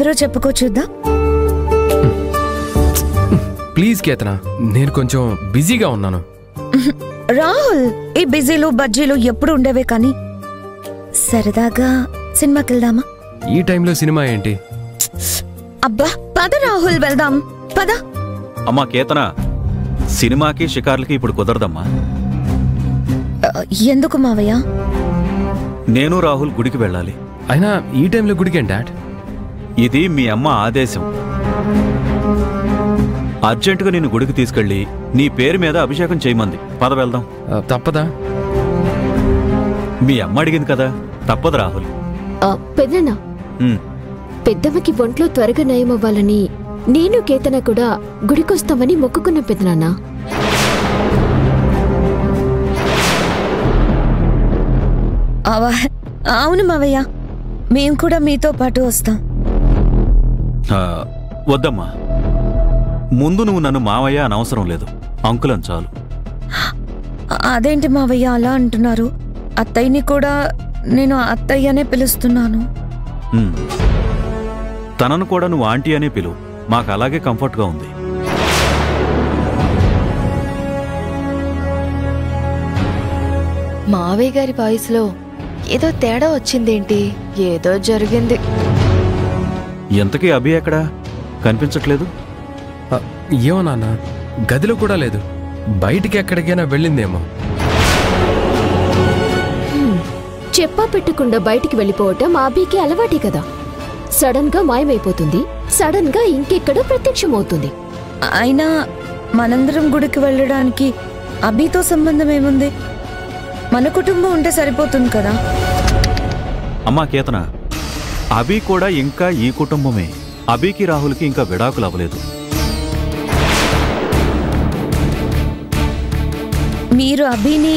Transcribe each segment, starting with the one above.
ఎవరో చెప్పుకో చూద్దాం. ప్లీజ్ కేతన, నేను కొంచెం బిజీగా ఉన్నాను. రాహుల్, ఈ బిజీలు బజ్జీలు ఎప్పుడు ఉండేవే కానీ సరదాగా సినిమాకి వెళ్దామా? ఈ టైంలో సినిమా ఏంటి? అబ్బా పద రాహుల్, వెళ్దాం పద. అమ్మా కేతన, సినిమాకి షికార్లకి ఇప్పుడు కుదరదమ్మా. ఎందుకు మావయ్య? నేను రాహుల్ గుడికి వెళ్ళాలి. అయినా ఈ టైంలో గుడికేం డాడ్? ఇది మీ అమ్మ ఆదేశం. అర్జెంటుగా నిన్ను గుడికి తీసుకెళ్ళి నీ పేరు మీద అభిషేకం చేయమంది. పద వెళ్దాం. తప్పదా? మీ అమ్మ అడిగింది కదా, తప్పదు రాహుల్. పెద్దనా, పెద్దమ్మకి ఒంట్లో త్వరగా నయమవ్వాలని నేను కేతన కూడా గుడికొస్తామని మొక్కుకున్న పెద్దనాన్న. అవును మావయ్య, మేం కూడా మీతో పాటు వస్తాం. వద్దమ్మా, ముందు నువ్వు నన్ను మావయ్య అనవసరం లేదు, అంకులని చాలు. అదేంటి మావయ్య అలా అంటున్నారు? అత్తయ్యని కూడా నేను అత్తయ్యనే పిలుస్తున్నాను. తనను కూడా నువ్వు ఆంటీ అనే పిలువు, మాకు అలాగే కంఫర్ట్గా ఉంది. మావయ్య గారి వాయిస్లో ఏదో తేడా వచ్చిందేంటి? ఏదో జరిగింది. ఎంతకీ అభి ఎక్కడా కనిపించట్లేదు? ఏమో నాన్న, గదిలో కూడా లేదు. బయటికి ఎక్కడికైనా వెళ్ళిందేమో. చెప్పా పెట్టకుండా బయటికి వెళ్ళిపోవటం అభికి అలవాటే కదా. సడన్ గా మాయమైపోతుంది, సడన్ గా ఇంకెక్కడో ప్రత్యక్షమవుతుంది. అయినా మనందరం గుడికి వెళ్ళడానికి అభితో సంబంధం ఏముంది? మన కుటుంబం ఉంటే సరిపోతుంది కదా. అమ్మా కేతన, అభి కూడా ఇంకా ఈ కుటుంబమే. అభికి రాహుల్కి ఇంకా విడాకులు అవ్వలేదు. మీరు అభిని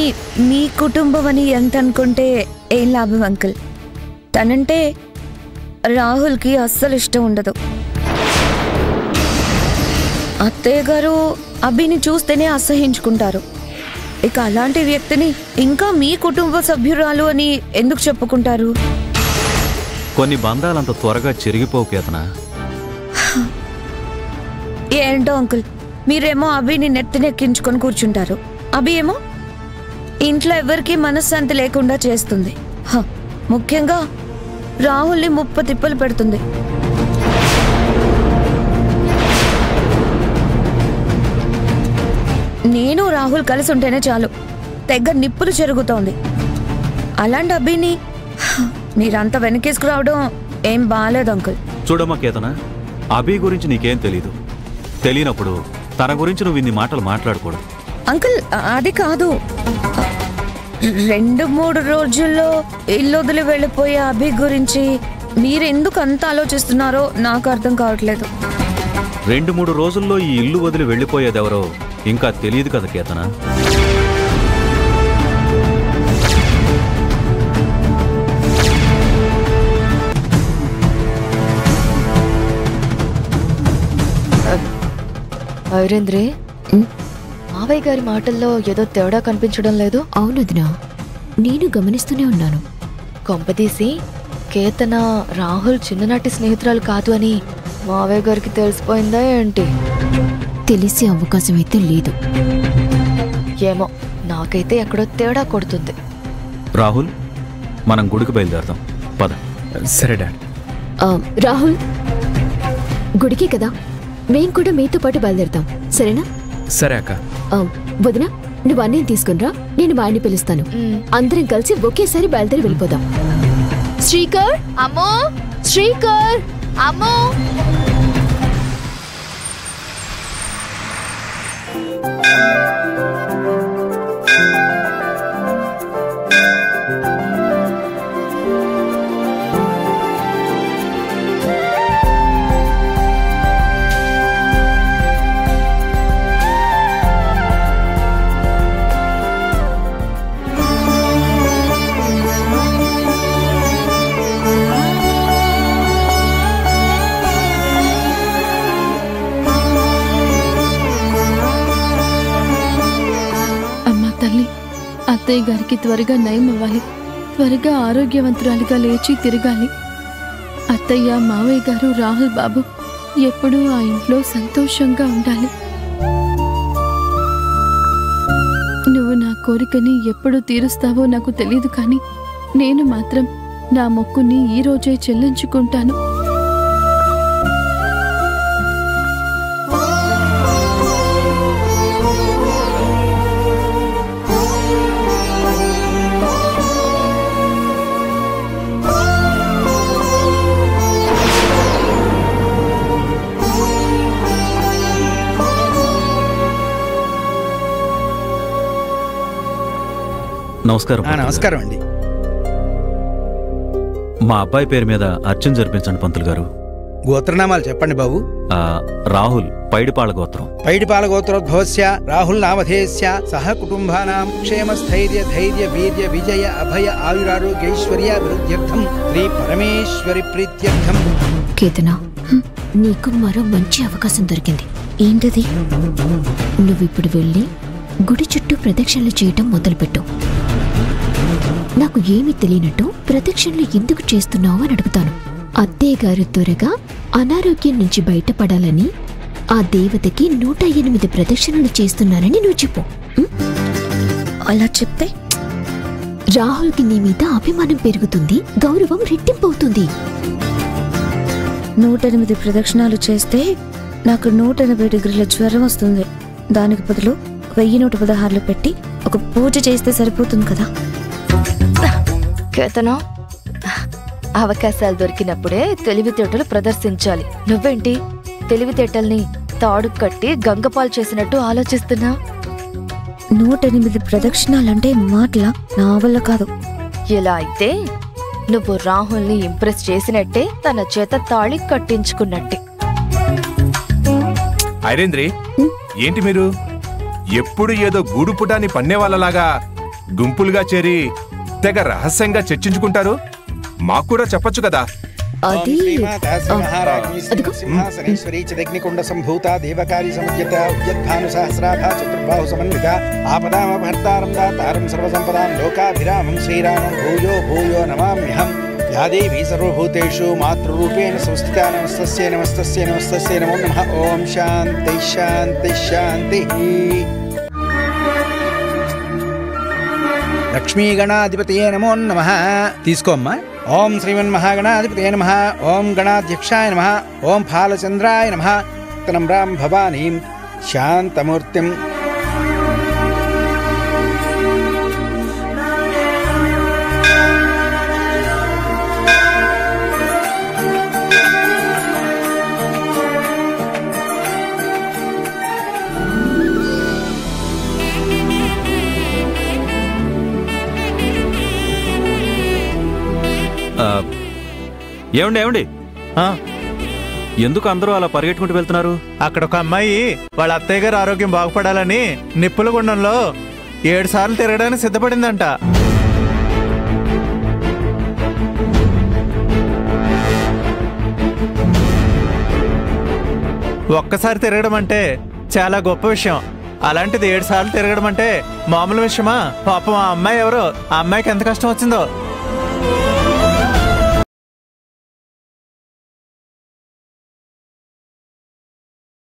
మీ కుటుంబం అని ఎంత అనుకుంటే ఏం లాభం అంకుల్? తనంటే రాహుల్కి అస్సలు ఇష్టం ఉండదు. అత్తయ్య గారు అభిని చూస్తేనే అసహించుకుంటారు. ఇక అలాంటి వ్యక్తిని ఇంకా మీ కుటుంబ సభ్యురాలు అని ఎందుకు చెప్పుకుంటారు? కొన్ని బంధాలంత త్వరగా చెరిగిపోవు కేతన. ఏంటో అంకుల్, మీరేమో అభిని నెత్తినెక్కించుకొని కూర్చుంటారు, అభి ఏమో ఇంట్లో ఎవరికి మనశ్శాంతి లేకుండా చేస్తుంది. ముఖ్యంగా రాహుల్ని ముప్ప తిప్పలు పెడుతుంది. నేను రాహుల్ కలిసి ఉంటేనే చాలు, తెగ నిప్పులు చెరుగుతోంది. అలాంటి అభిని మీరంతా వెనకేసుకురావడం ఏం బాలేదు అంకుల్. చూడమ్మా కేతన, అభి గురించి నీకేం తెలీదు. తెలియనప్పుడు తన గురించి నువ్వు ఇన్ని మాటలు మాట్లాడకూడదు. అంకుల్ అది కాదు, 2-3 రోజుల్లో ఇల్లు వదిలి వెళ్ళిపోయే అభి గురించి మీరెందుకు అంత ఆలోచిస్తున్నారో నాకు అర్థం కావట్లేదు. 2-3 రోజుల్లో ఈ ఇల్లు వదిలి వెళ్ళిపోయేదెవరో ఇంకా తెలియదు కదా కేతన. ఐరేంద్రే, మావయ్య గారి మాటల్లో ఏదో తేడా కనిపించడం లేదు. అవునదినా, నేను గమనిస్తూనే ఉన్నాను. కొంపదీసి కేతన రాహుల్ చిన్ననాటి స్నేహితురాలు కాదు అని మావయ్య గారికి తెలిసిపోయిందా ఏంటి? తెలిసే అవకాశం అయితే లేదు. ఏమో, నాకైతే ఎక్కడో తేడా కొడుతుంది. రాహుల్, మనం గుడికి బయలుదేరదాం, పద. సరే డాడ్. రాహుల్, గుడికి కదా, మేం కూడా మీతో పాటు బయలుదేరుతాం, సరేనా? సరే అక్క. వదినా, నువ్వు అన్నీ తీసుకునిరా, నేను మా ఆయన్ని పిలుస్తాను. అందరం కలిసి ఒకేసారి బయలుదేరి వెళ్ళిపోదాం. శ్రీకర్, అమ్మో, శ్రీకర్, అమ్మో. అత్తయ్య గారికి త్వరగా నయం అవ్వాలి, త్వరగా ఆరోగ్యవంతురాలిగా లేచి తిరగాలి. అత్తయ్య, మావయ్య గారు, రాహుల్ బాబు ఎప్పుడూ ఆ ఇంట్లో సంతోషంగా ఉండాలి. నువ్వు నా కోరికని ఎప్పుడు తీరుస్తావో నాకు తెలియదు, కానీ నేను మాత్రం నా మొక్కుని ఈ రోజే చెల్లించుకుంటాను. నమస్కారం. నమస్కారం అండి. మా అబ్బాయి పేరు మీద అర్చన జరిపించండి పంతులు గారు. గోత్రనామాలు చెప్పండి బాబు. రాహుల్, పైడిపాళ గోత్రం. పైడిపాల గోత్రోద్భవస్య రాహుల్ నామధేయస్య సహ కుటుంబానాం క్షేమస్థైర్య ధైర్య వీర్య విజయ అభయ ఆయురారోగ్యైశ్వర్య అభివృద్ధ్యర్థం శ్రీ పరమేశ్వరి ప్రీత్యర్థం. కేతన, నీకు మరో మంచి అవకాశం దొరికింది. ఏంటది? నువ్విప్పుడు వెళ్ళి గుడి చుట్టూ ప్రదక్షిణలు చేయటం మొదలుపెట్టు. నాకు ఏమీ తెలియనట్టు ప్రదక్షిణలు ఎందుకు చేస్తున్నావు అని అడుగుతాను. అత్తయ్య గారు త్వరగా అనారోగ్యం నుంచి బయటపడాలని ఆ దేవతకి 108 ప్రదక్షిణలు చేస్తున్నానని నువ్వు చెప్పు. అలా చెప్తే రాహుల్కి నీ మీద అభిమానం పెరుగుతుంది, గౌరవం రెట్టింపవుతుంది. 108 ప్రదక్షిణాలు చేస్తే నాకు 180 డిగ్రీల జ్వరం వస్తుంది. దానికి బదులు 1116 పెట్టి ఒక పూజ చేస్తే సరిపోతుంది కదా. కేతన, అవకాశాలు దొరికినప్పుడే తెలివితేటలు ప్రదర్శించాలి. నువ్వేంటి తెలివితేటల్ని తాడు కట్టి గంగపాలు చేసినట్టు ఆలోచిస్తున్నా? 108 ప్రదక్షిణాలంటే మాటల నా వల్ల కాదు. ఇలా అయితే నువ్వు రాహుల్ని ఇంప్రెస్ చేసినట్టే, తన చేత తాళి కట్టించుకున్నట్టే. ఐరేంద్రి, ఏంటి మీరు ఎప్పుడు ఏదో గూడుపుటాన్ని పన్నేవాళ్ళలాగా గుంపులుగా చేరి తెగ రహస్యంగా చర్చించుకుంటారు? మాకు కూడా చెప్పొచ్చు కదా. అది సింహాసనేశ్వరీ చగ్నికుండ సంభూత దేవకారి సముద్యత ఉద్యద్భాను సహస్రాభ చతుర్బాహు సమన్విత ఆపదామభర్తారం దాతారం సర్వసంపదాం లోకాభిరామం శ్రీరామం భూయో భూయో నమామ్యహం. యా దేవీ సర్వభూతేషు మాతృరూపేణ సంస్థితా నమస్తస్యై నమస్తస్యై నమస్తస్యై నమో నమః. ఓం శాంతి శాంతి శాంతి. లక్ష్మీగణాధిపతయే నమో నమః. తీసుకోమ్మా. ఓం శ్రీమన్మహాగణాధిపతయే నమః. ఓం గణాధ్యక్షాయ నమః. ఓం ఫాలచంద్రాయ నమః. నమ్రాం భవానీం శాంతమూర్తిం. ఏమండి ఏమండి, ఎందుకు అందరూ అలా పరిగెట్టుకుంటూ వెళ్తున్నారు? అక్కడ ఒక అమ్మాయి వాళ్ళ అత్తయ్య గారు ఆరోగ్యం బాగుపడాలని నిప్పుల గుండంలో 7 సార్లు తిరగడానికి సిద్ధపడిందంట. ఒక్కసారి తిరగడం అంటే చాలా గొప్ప విషయం. అలాంటిది 7 సార్లు తిరగడం అంటే మామూలు విషయమా? పాపం ఆ అమ్మాయి ఎవరో, ఆ అమ్మాయికి ఎంత కష్టం వచ్చిందో.